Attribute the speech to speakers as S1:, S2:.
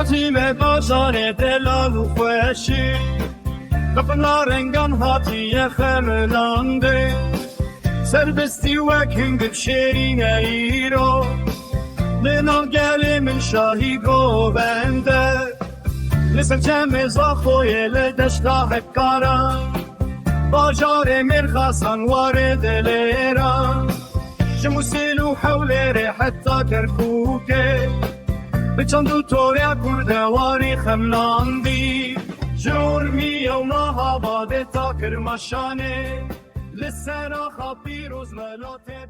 S1: hatime bajarê delal û xweşik Kafna rengan hatiye xemilandî Serbestî wek hingiv şêrîn îro Lêlan gelê min şahî govende Li ser çemê Zaxoyê li deşta Hekaran Bajarê mêrxasan warê dilêran Ji Mûsil û Hewlêrê heta Kerkûkê çand û toreya kurdewarî xemilandî Ji Urmiye û Heta kirmaşanê Li sera xapîroz melatê